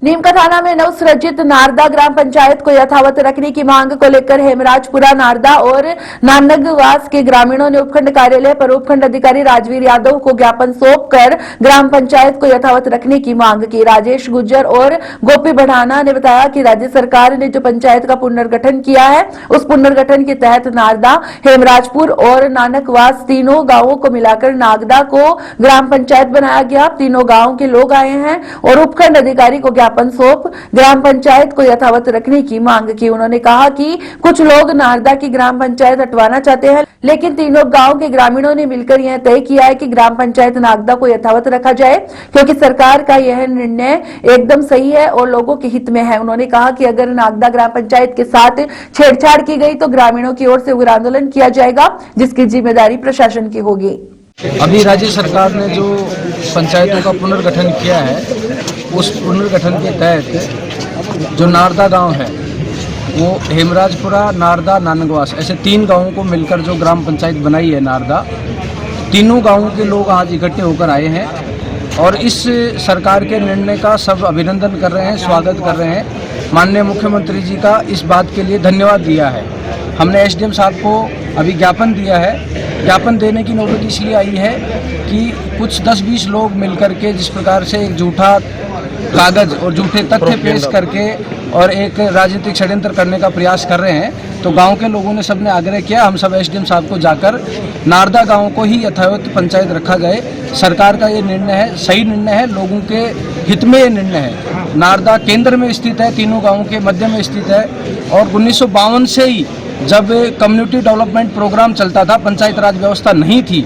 नीमका थाना में नवसृजित नारदा ग्राम पंचायत को यथावत रखने की मांग को लेकर हेमराजपुरा नारदा और नानगवास के ग्रामीणों ने उपखंड कार्यालय पर उपखंड अधिकारी राजवीर यादव को ज्ञापन सौंपकर ग्राम पंचायत को यथावत रखने की मांग की। राजेश गुज्जर और गोपी बढ़ाना ने बताया कि राज्य सरकार ने जो पंचायत का पुनर्गठन किया है, उस पुनर्गठन के तहत नारदा, हेमराजपुर और नानकवास तीनों गांवों को मिलाकर नागदा को ग्राम पंचायत बनाया गया। तीनों गांव के लोग आए हैं और उपखंड अधिकारी को ज्ञापन सौंप ग्राम पंचायत को यथावत रखने की मांग की। उन्होंने कहा कि कुछ लोग नारदा की ग्राम पंचायत हटवाना चाहते हैं, लेकिन तीनों गांव के ग्रामीणों ने मिलकर यह तय किया है कि ग्राम पंचायत नागदा को यथावत रखा जाए, क्योंकि सरकार का यह निर्णय एकदम सही है और लोगों के हित में है। उन्होंने कहा कि अगर नागदा ग्राम पंचायत के साथ छेड़छाड़ की गई तो ग्रामीणों की ओर से उग्र आंदोलन किया जाएगा, जिसकी जिम्मेदारी प्रशासन की होगी। अभी राज्य सरकार ने जो पंचायतों का पुनर्गठन किया है, उस पुनर्गठन के तहत जो नारदा गांव है वो हेमराजपुरा, नारदा, नानगवास ऐसे 3 गांवों को मिलकर जो ग्राम पंचायत बनाई है नारदा, तीनों गांवों के लोग आज इकट्ठे होकर आए हैं और इस सरकार के निर्णय का सब अभिनंदन कर रहे हैं, स्वागत कर रहे हैं। माननीय मुख्यमंत्री जी का इस बात के लिए धन्यवाद दिया है। हमने एसडीएम साहब को अभी ज्ञापन दिया है। ज्ञापन देने की नौबत इसलिए आई है कि कुछ 10-20 लोग मिलकर के जिस प्रकार से एक झूठा कागज और झूठे तथ्य पेश करके और एक राजनीतिक षड्यंत्र करने का प्रयास कर रहे हैं, तो गांव के लोगों ने सबने आग्रह किया, हम सब एसडीएम साहब को जाकर नारदा गांव को ही यथावत पंचायत रखा जाए। सरकार का ये निर्णय है, सही निर्णय है, लोगों के हित में ये निर्णय है। नारदा केंद्र में स्थित है, तीनों गाँवों के मध्य में स्थित है और 1952 से ही जब कम्युनिटी डेवलपमेंट प्रोग्राम चलता था, पंचायत राज व्यवस्था नहीं थी,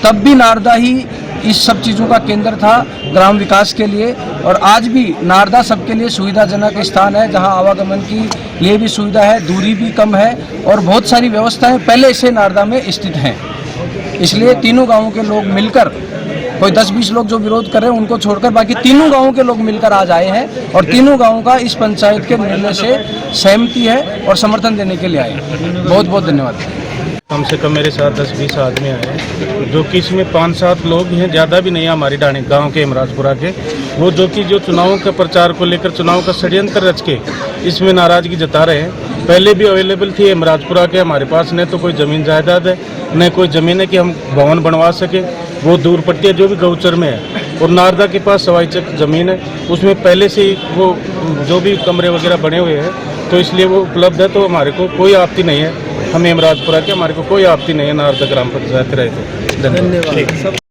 तब भी नारदा ही इस सब चीज़ों का केंद्र था ग्राम विकास के लिए। और आज भी नारदा सबके लिए सुविधाजनक स्थान है, जहां आवागमन की लिए भी सुविधा है, दूरी भी कम है और बहुत सारी व्यवस्थाएं पहले से नारदा में स्थित हैं। इसलिए तीनों गांवों के लोग मिलकर, कोई 10-20 लोग जो विरोध कर रहे हैं उनको छोड़कर बाकी तीनों गांवों के लोग मिलकर आज आए हैं और तीनों गांवों का इस पंचायत के निर्णय से सहमति है और समर्थन देने के लिए आए। बहुत बहुत धन्यवाद। कम से कम मेरे साथ 10-20 आदमी आए, जो कि इसमें 5-7 लोग हैं, ज़्यादा भी नहीं है हमारी डाणी गांव के हेमराजपुरा के, वो जो चुनावों के प्रचार को लेकर चुनाव का षड्यंत्र रच के इसमें नाराज़गी जता रहे हैं। पहले भी अवेलेबल थी हेमराजपुरा के, हमारे पास न तो कोई ज़मीन जायदाद है, न कोई ज़मीन है कि हम भवन बनवा सके। वो दूर पट्टी है जो भी गौचर में है, और नारदा के पास सवाई चक ज़मीन है, उसमें पहले से ही वो जो भी कमरे वगैरह बने हुए हैं, तो इसलिए वो उपलब्ध है। तो हमारे को कोई आपत्ति नहीं है, हम हेमराजपुरा के, हमारे को कोई आपत्ति नहीं है नारदा ग्राम पंचायत रहे तो। धन्यवाद।